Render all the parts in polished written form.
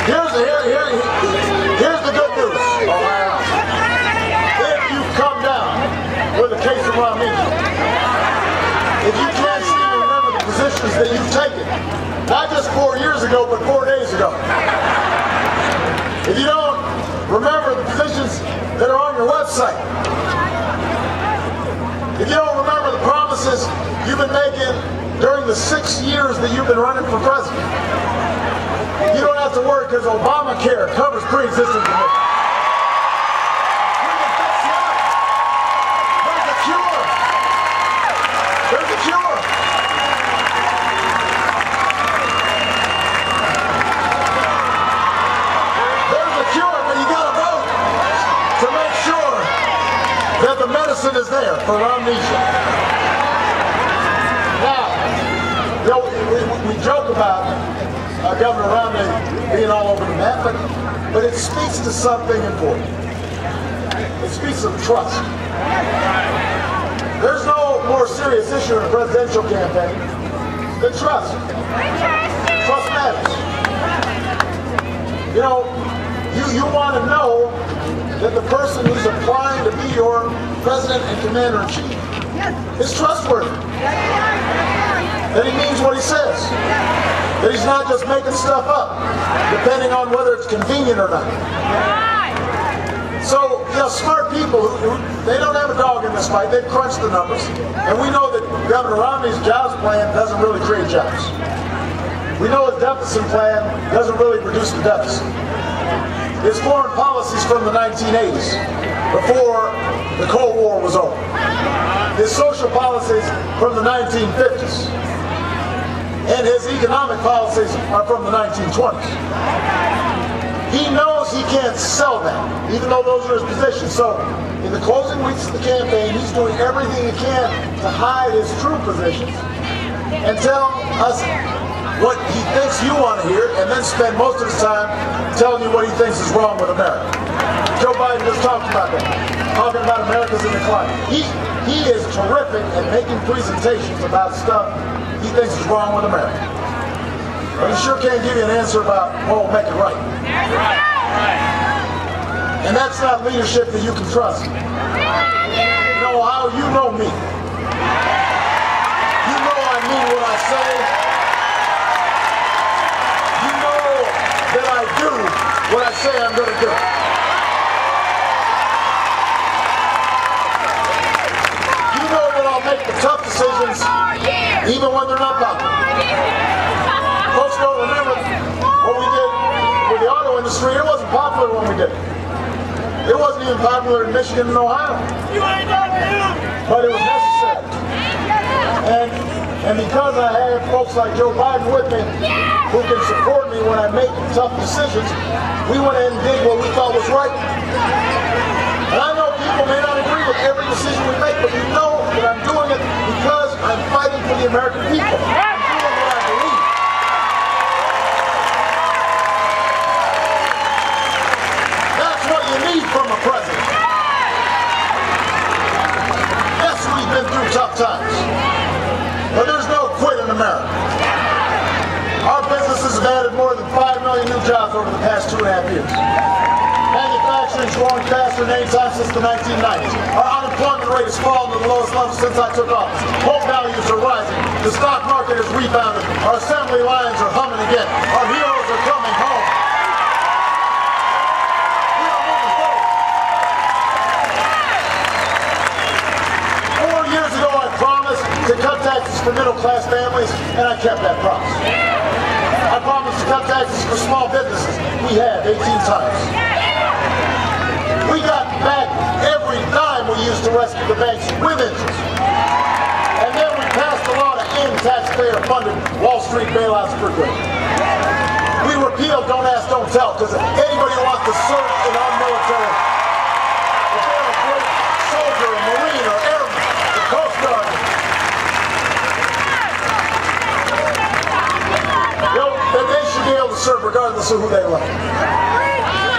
Here's the good news, Ohio. If you come down with a case of Romnesia, if you can't seem to remember the positions that you've taken, not just 4 years ago, but 4 days ago. If you don't remember the positions that are on your website, if you don't remember the promises you've been making during the 6 years that you've been running for president, you don't have to worry because Obamacare covers pre-existing conditions. We can fix you up. There's a cure. There's a cure. There's a cure, but you got to vote to make sure that the medicine is there for Romnesia. Now, you know, we joke about Governor Romney being all over the map, but it speaks to something important. It speaks of trust. There's no more serious issue in a presidential campaign than trust. Trust matters. You know, you want to know that the person who's applying to be your president and commander-in-chief is trustworthy. That he means what he says. That he's not just making stuff up, depending on whether it's convenient or not. So, you know, smart people, they don't have a dog in this fight. They've crunched the numbers. And we know that Governor Romney's jobs plan doesn't really create jobs. We know his deficit plan doesn't really reduce the deficit. His foreign policies from the 1980s, before the Cold War was over. His social policies from the 1950s. And his economic policies are from the 1920s. He knows he can't sell that, even though those are his positions. So, in the closing weeks of the campaign, he's doing everything he can to hide his true positions and tell us what he thinks you want to hear, and then spend most of his time telling you what he thinks is wrong with America. Joe Biden just talked about that, talking about America's in decline. He is terrific at making presentations about stuff he thinks is wrong with America. But he sure can't give you an answer about, oh, make it right. And that's not leadership that you can trust. You know how you know me. You know I mean what I say. You know that I do what I say I'm going to do. You know that I'll make the tough decisions even when they're not popular. Folks don't remember what we did with the auto industry. It wasn't popular when we did it. It wasn't even popular in Michigan and Ohio. But it was necessary. And because I have folks like Joe Biden with me who can support me when I make tough decisions, we went ahead and did what we thought was right. And I know people may not agree with every decision we make, but you know that I'm doing it because I'm fighting for the American people. I'm doing what I believe. That's what you need from a president. Yes, we've been through tough times, but there's no quit in America. Our businesses have added more than 5 million new jobs over the past 2.5 years. Manufacturing is growing faster than any time since the 1990s. Our unemployment rate has fallen to the lowest level since I took office. Home values are rising. The stock market has rebounded. Our assembly lines are humming again. Our heroes are coming home. We are moving forward. 4 years ago, I promised to cut taxes for middle-class families, and I kept that promise. I promised to cut taxes for small businesses. We have 18 times. We got back every dime we used to rescue the banks with interest. And then we passed a law to end taxpayer-funded Wall Street bailouts for good. We repealed Don't Ask, Don't Tell, because anybody who wants to serve in our military, if they're a great soldier, a Marine, or airman, the Coast Guard, then they should be able to serve regardless of who they love.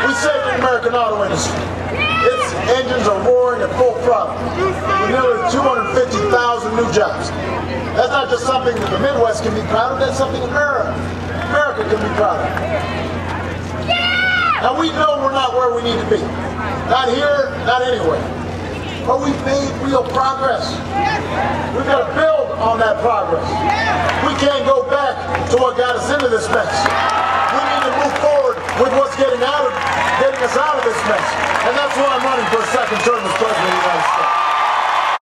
We saved the American auto industry. Its engines are roaring at full throttle with nearly 250,000 new jobs. That's not just something that the Midwest can be proud of, that's something America can be proud of. And we know we're not where we need to be. Not here, not anywhere. But we've made real progress. We've got to build on that progress. We can't go back to what got us into this mess.